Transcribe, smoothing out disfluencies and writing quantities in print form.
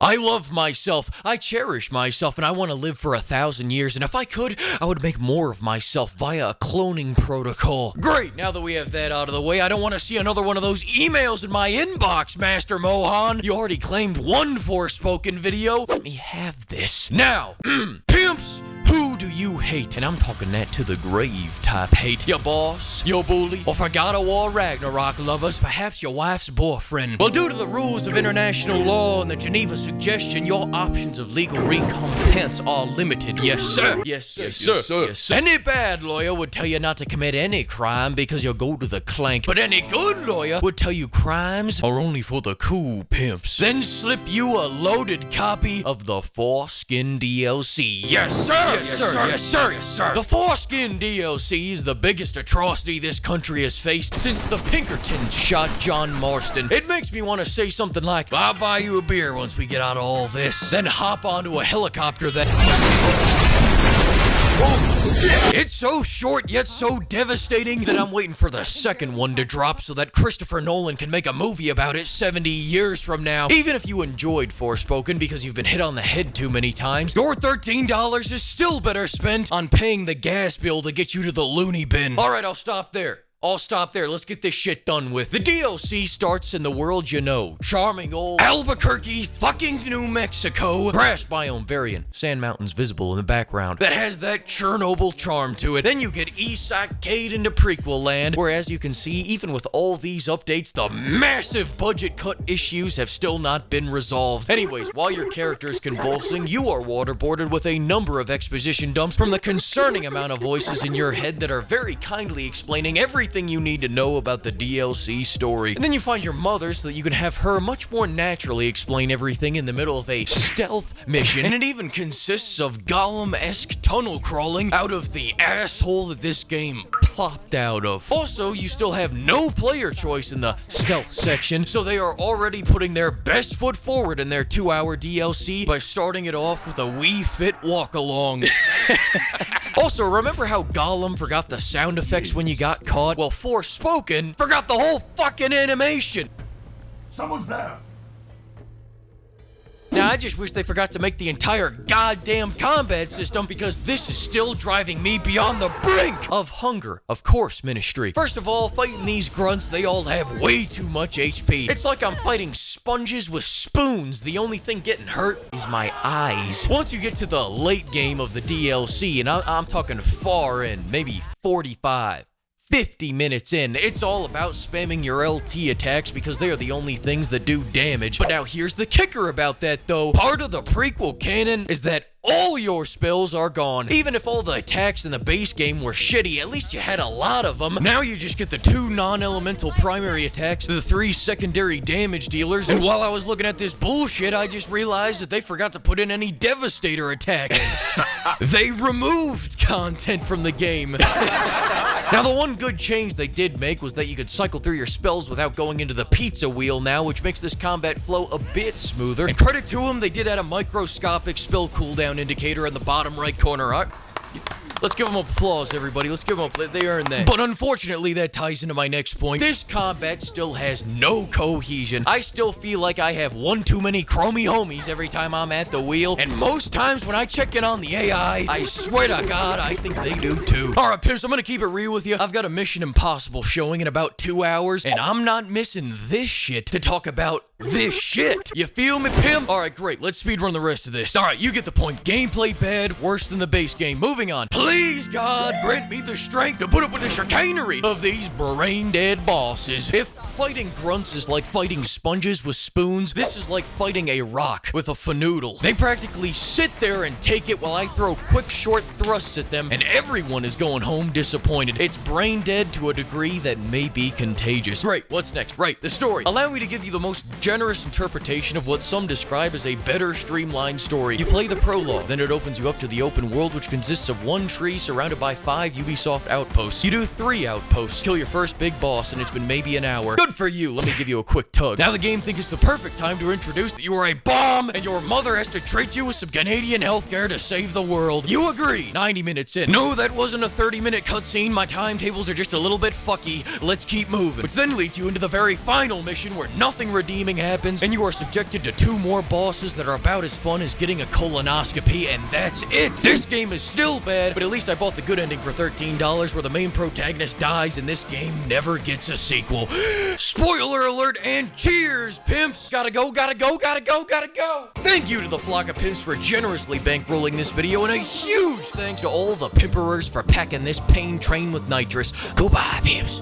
I love myself, I cherish myself, and I want to live for 1,000 years, and if I could, I would make more of myself via a cloning protocol. Great, now that we have that out of the way, I don't want to see another one of those emails in my inbox, Master Mohan. You already claimed one Forspoken video. Let me have this. Now, pimps! Who do you hate? And I'm talking that to the grave type hate. Your boss? Your bully? Or for God of War Ragnarok lovers? Perhaps your wife's boyfriend? Well, due to the rules of international law and the Geneva suggestion, your options of legal recompense are limited. Yes, sir. Yes, sir. Yes, sir. Yes, sir. Any bad lawyer would tell you not to commit any crime because you'll go to the clank. But any good lawyer would tell you crimes are only for the cool pimps. Then slip you a loaded copy of the Forspoken DLC. Yes, sir. Yes, sir. Yes, sir. Yes, sir. The Forspoken DLC is the biggest atrocity this country has faced since the Pinkertons shot John Marston. It makes me want to say something like, I'll buy you a beer once we get out of all this. Then hop onto a helicopter that... It's so short yet so devastating that I'm waiting for the second one to drop so that Christopher Nolan can make a movie about it 70 years from now. Even if you enjoyed Forspoken because you've been hit on the head too many times, your $13 is still better spent on paying the gas bill to get you to the loony bin. Alright, I'll stop there. Let's get this shit done with. The DLC starts in the world you know. Charming old Albuquerque, fucking New Mexico. Grass biome variant. Sand mountains visible in the background. That has that Chernobyl charm to it. Then you get East-Arcade into prequel land, where as you can see, even with all these updates, the massive budget cut issues have still not been resolved. Anyways, while your character is convulsing, you are waterboarded with a number of exposition dumps from the concerning amount of voices in your head that are very kindly explaining everything you need to know about the DLC story. And then you find your mother so that you can have her much more naturally explain everything in the middle of a stealth mission. And it even consists of Gollum-esque tunnel crawling out of the asshole that this game plopped out of. Also, you still have no player choice in the stealth section, so they are already putting their best foot forward in their 2-hour DLC by starting it off with a Wii Fit walk-along. Also, remember how Gollum forgot the sound effects when you got caught? Well, Forspoken forgot the whole fucking animation! Someone's there! Now, I just wish they forgot to make the entire goddamn combat system because this is still driving me beyond the brink of hunger. Of course, Ministry. First of all, fighting these grunts, they all have way too much HP. It's like I'm fighting sponges with spoons. The only thing getting hurt is my eyes. Once you get to the late game of the DLC, and I'm talking far in, maybe 45, 50 minutes in, it's all about spamming your LT attacks because they are the only things that do damage. But now here's the kicker about that though. Part of the prequel canon is that all your spells are gone. Even if all the attacks in the base game were shitty, at least you had a lot of them. Now you just get the 2 non-elemental primary attacks, the 3 secondary damage dealers, and while I was looking at this bullshit, I just realized that they forgot to put in any Devastator attacks. They removed content from the game. Now, the one good change they did make was that you could cycle through your spells without going into the pizza wheel now, which makes this combat flow a bit smoother. And credit to them, they did add a microscopic spell cooldown indicator in the bottom right corner. Let's give them applause, everybody. Let's give them applause. They earned that. But unfortunately, that ties into my next point. This combat still has no cohesion. I still feel like I have one too many chromey homies every time I'm at the wheel. And most times when I check in on the AI, I swear to God, I think they do too. Alright, pimps, I'm gonna keep it real with you. I've got a Mission Impossible showing in about 2 hours, and I'm not missing this shit to talk about this shit. You feel me, pimp? Alright, great. Let's speedrun the rest of this. Alright, you get the point. Gameplay bad, worse than the base game. Moving on. Please, God, grant me the strength to put up with the chicanery of these brain-dead bosses. If fighting grunts is like fighting sponges with spoons, this is like fighting a rock with a fanoodle. They practically sit there and take it while I throw quick, short thrusts at them, and everyone is going home disappointed. It's brain-dead to a degree that may be contagious. Great, what's next? Right, the story. Allow me to give you the most generous interpretation of what some describe as a better streamlined story. You play the prologue, then it opens you up to the open world, which consists of 1 tree surrounded by 5 Ubisoft outposts. You do 3 outposts, kill your first big boss, and it's been maybe an hour. Good Good for you. Let me give you a quick tug. Now the game thinks it's the perfect time to introduce that you are a bomb and your mother has to treat you with some Canadian healthcare to save the world. You agree. 90 minutes in. No, that wasn't a 30-minute cutscene. My timetables are just a little bit fucky. Let's keep moving. Which then leads you into the very final mission where nothing redeeming happens and you are subjected to 2 more bosses that are about as fun as getting a colonoscopy, and that's it. This game is still bad, but at least I bought the good ending for $13 where the main protagonist dies and this game never gets a sequel. Spoiler alert and cheers, pimps! Gotta go, gotta go, gotta go, gotta go! Thank you to the flock of pimps for generously bankrolling this video, and a huge thanks to all the pimperers for packing this pain train with nitrous. Goodbye, pimps.